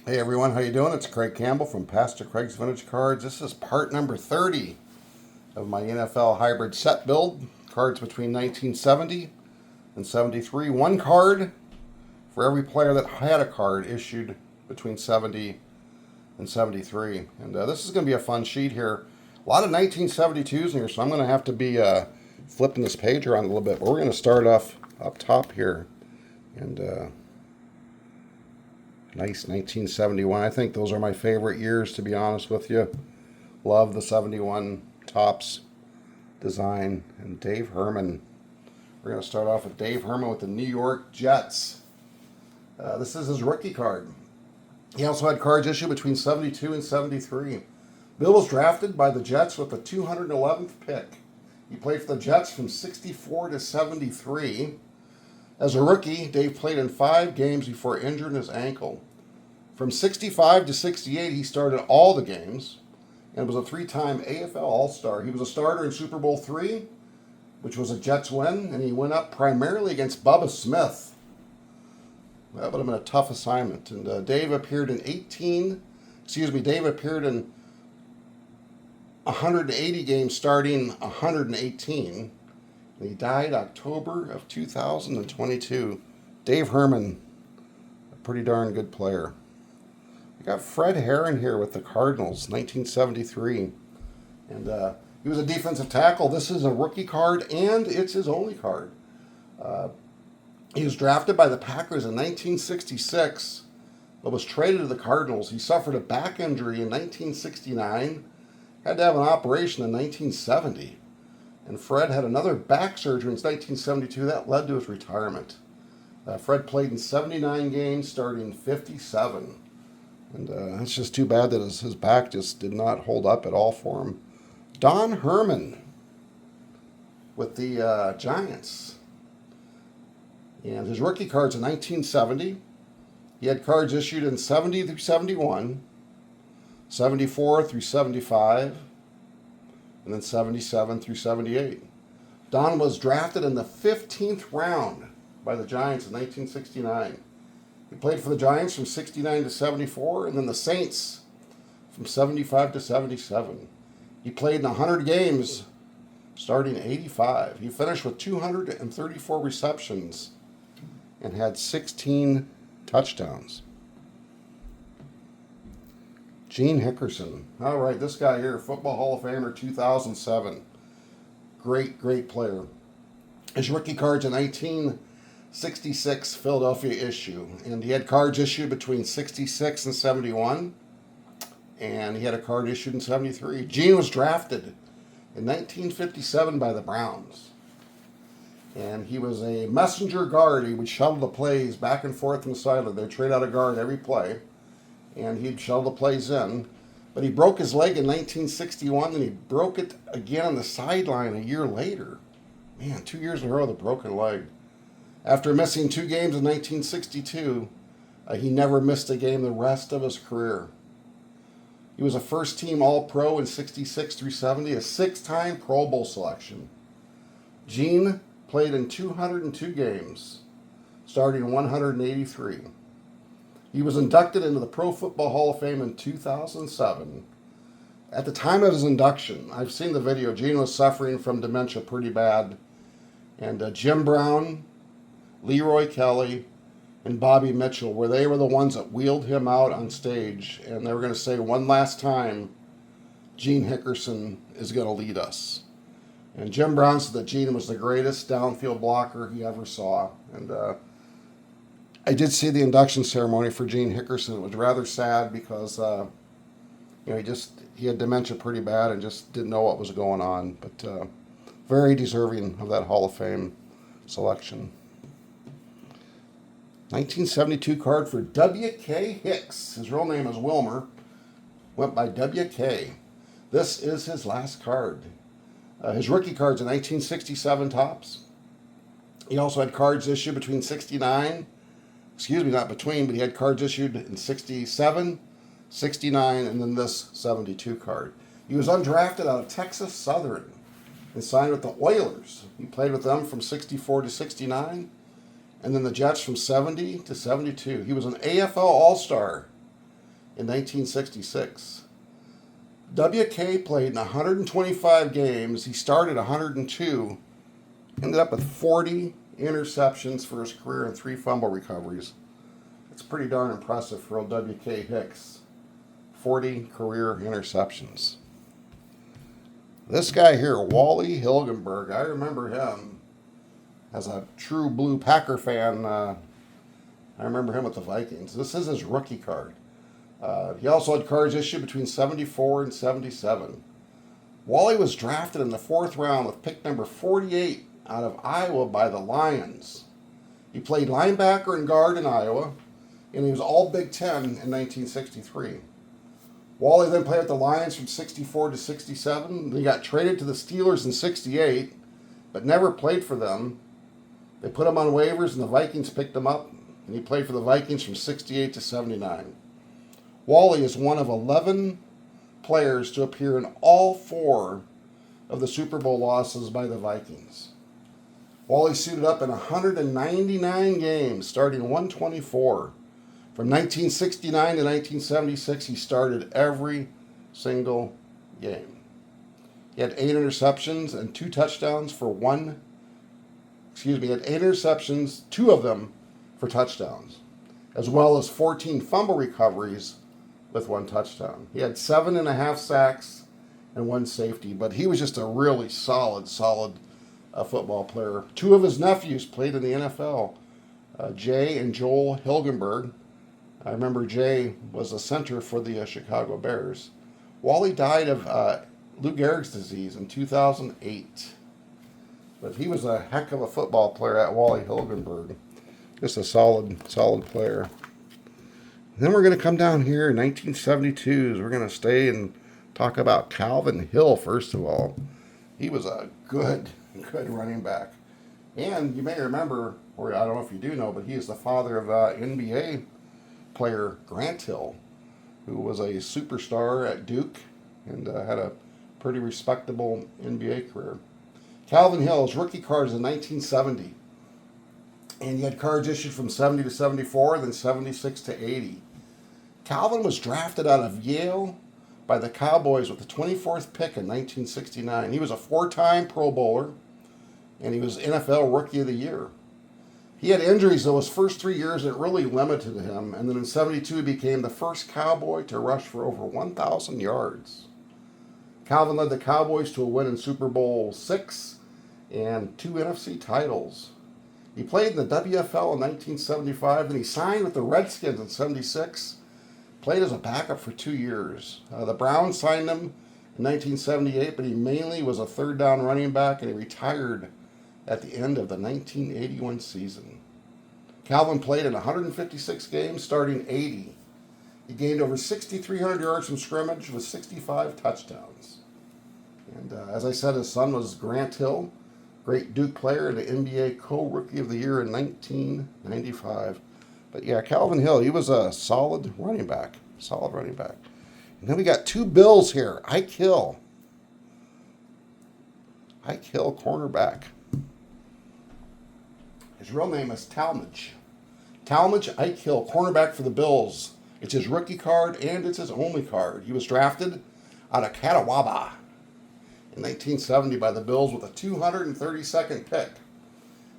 Hey everyone, how you doing? It's Craig Campbell from Pastor Craig's Vintage Cards. This is part number 30 of my NFL hybrid set build. Cards between 1970 and 73. One card for every player that had a card issued between 70 and 73. And this is going to be a fun sheet here. A lot of 1972s in here, so I'm going to have to be flipping this page around a little bit. But we're going to start off up top here. And nice 1971. I think those are my favorite years, to be honest with you. Love the 71 Topps design. And Dave Herman. We're going to start off with Dave Herman with the New York Jets. This is his rookie card. He also had cards issued between 72 and 73. Bill was drafted by the Jets with the 211th pick. He played for the Jets from 64 to 73. As a rookie, Dave played in 5 games before injuring his ankle. From 65 to 68, he started all the games and was a 3-time AFL All-Star. He was a starter in Super Bowl III, which was a Jets win, and he went up primarily against Bubba Smith. That would have been a tough assignment. And Dave appeared in 180 games, starting 118. And he died October of 2022. Dave Herman, a pretty darn good player. We got Fred Herron here with the Cardinals, 1973. And he was a defensive tackle. This is a rookie card, and it's his only card. He was drafted by the Packers in 1966, but was traded to the Cardinals. He suffered a back injury in 1969, had to have an operation in 1970. And Fred had another back surgery in 1972 that led to his retirement. Fred played in 79 games, starting 57. And it's just too bad that his back just did not hold up at all for him. Don Herman with the Giants. And his rookie cards in 1970. He had cards issued in 70 through 71, 74 through 75, and then 77 through 78. Don was drafted in the 15th round by the Giants in 1969. He played for the Giants from 69 to 74, and then the Saints from 75 to 77. He played in 100 games, starting 85. He finished with 234 receptions and had 16 touchdowns. Gene Hickerson. All right, this guy here, Football Hall of Famer, 2007. Great player. His rookie cards in 1966 Philadelphia issue. And he had cards issued between 66 and 71. And he had a card issued in 73. Gene was drafted in 1957 by the Browns. And he was a messenger guard. He would shuttle the plays back and forth from the sideline. They'd trade out a guard every play. And he'd shuttle the plays in. But he broke his leg in 1961, and he broke it again on the sideline a year later. Man, 2 years in a row with a broken leg. After missing 2 games in 1962, he never missed a game the rest of his career. He was a first-team All-Pro in 66 through 70, a 6-time Pro Bowl selection. Gene played in 202 games, starting 183. He was inducted into the Pro Football Hall of Fame in 2007. At the time of his induction, I've seen the video, Gene was suffering from dementia pretty bad. And Jim Brown, Leroy Kelly, and Bobby Mitchell, they were the ones that wheeled him out on stage. And they were going to say one last time, Gene Hickerson is going to lead us. And Jim Brown said that Gene was the greatest downfield blocker he ever saw. And I did see the induction ceremony for Gene Hickerson. It was rather sad because he had dementia pretty bad and just didn't know what was going on. But very deserving of that Hall of Fame selection. 1972 card for W.K. Hicks. His real name is Wilmer. Went by W.K. This is his last card. His rookie cards in 1967 Topps. He also had cards issued between 69, not between, but he had cards issued in 67, 69, and then this 72 card. He was undrafted out of Texas Southern and signed with the Oilers. He played with them from 64 to 69, and then the Jets from 70 to 72. He was an AFL All-Star in 1966. WK played in 125 games. He started 102, ended up with 40 interceptions for his career and 3 fumble recoveries. It's pretty darn impressive for old WK Hicks. 40 career interceptions. This guy here, Wally Hilgenberg, I remember him as a true blue Packer fan. I remember him with the Vikings. This is his rookie card. He also had cards issued between 74 and 77. Wally was drafted in the 4th round with pick number 48 out of Iowa by the Lions. He played linebacker and guard in Iowa, and he was all Big Ten in 1963. Wally then played with the Lions from 64 to 67. He got traded to the Steelers in 68, but never played for them. They put him on waivers, and the Vikings picked him up, and he played for the Vikings from 68 to 79. Wally is one of 11 players to appear in all 4 of the Super Bowl losses by the Vikings. Wally suited up in 199 games, starting 124. From 1969 to 1976, he started every single game. He had 8 interceptions and 2 touchdowns for one. He had 8 interceptions, 2 of them for touchdowns, as well as 14 fumble recoveries with 1 touchdown. He had 7.5 sacks and 1 safety, but he was just a really solid football player. 2 of his nephews played in the NFL, Jay and Joel Hilgenberg. I remember Jay was a center for the Chicago Bears. Wally died of Lou Gehrig's disease in 2008. But he was a heck of a football player, at Wally Hilgenberg. Just a solid player. Then we're going to come down here in 1972s. We're going to stay and talk about Calvin Hill, first of all. He was a good running back. And you may remember, or I don't know if you do know, but he is the father of NBA player Grant Hill, who was a superstar at Duke and had a pretty respectable NBA career. Calvin Hill's rookie card is in 1970. And he had cards issued from 70 to 74, then 76 to 80. Calvin was drafted out of Yale by the Cowboys with the 24th pick in 1969. He was a 4-time Pro Bowler, and he was NFL Rookie of the Year. He had injuries, though, his first 3 years, it really limited him. And then in 72, he became the first Cowboy to rush for over 1,000 yards. Calvin led the Cowboys to a win in Super Bowl VI and 2 NFC titles. He played in the WFL in 1975, and he signed with the Redskins in 76. Played as a backup for 2 years. The Browns signed him in 1978, but he mainly was a 3rd down running back, and he retired at the end of the 1981 season. Calvin played in 156 games, starting 80. He gained over 6,300 yards from scrimmage with 65 touchdowns. And as I said, his son was Grant Hill, great Duke player and the NBA Co-Rookie of the Year in 1995. But yeah, Calvin Hill, he was a solid running back. And then we got 2 Bills here. Ike Hill, cornerback. His real name is Talmadge Ike Hill, cornerback for the Bills. It's his rookie card and it's his only card. He was drafted out of Catawba in 1970 by the Bills with a 232nd pick.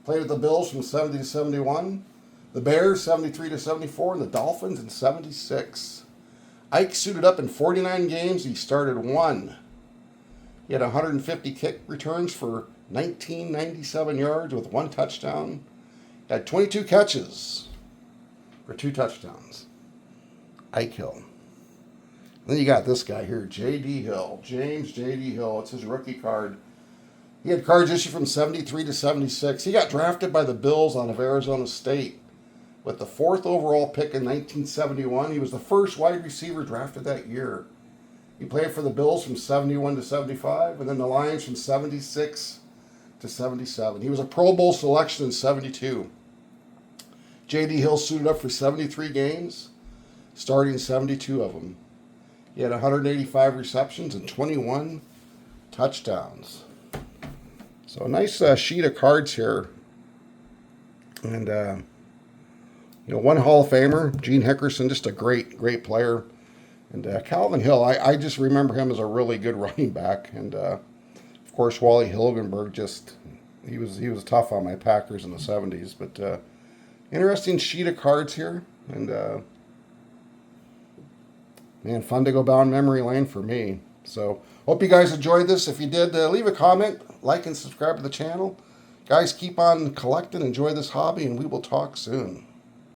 Played with the Bills from 70 to 71, the Bears 73 to 74, and the Dolphins in 76. Ike suited up in 49 games. He started 1. He had 150 kick returns for 1997 yards with 1 touchdown. He had 22 catches for 2 touchdowns. Ike Hill. Then you got this guy here, J.D. Hill. James J.D. Hill. It's his rookie card. He had cards issued from 73 to 76. He got drafted by the Bills out of Arizona State with the 4th overall pick in 1971. He was the first wide receiver drafted that year. He played for the Bills from 71 to 75, and then the Lions from 76 to 77. He was a Pro Bowl selection in 72. J.D. Hill suited up for 73 games, starting 72 of them. He had 185 receptions and 21 touchdowns. So a nice sheet of cards here. And, one Hall of Famer, Gene Hickerson, just a great player. And Calvin Hill, I just remember him as a really good running back. And of course, Wally Hilgenberg, he was tough on my Packers in the 70s. But interesting sheet of cards here. And man, fun to go down memory lane for me. So hope you guys enjoyed this. If you did, leave a comment, like, and subscribe to the channel. Guys, keep on collecting, enjoy this hobby, and we will talk soon.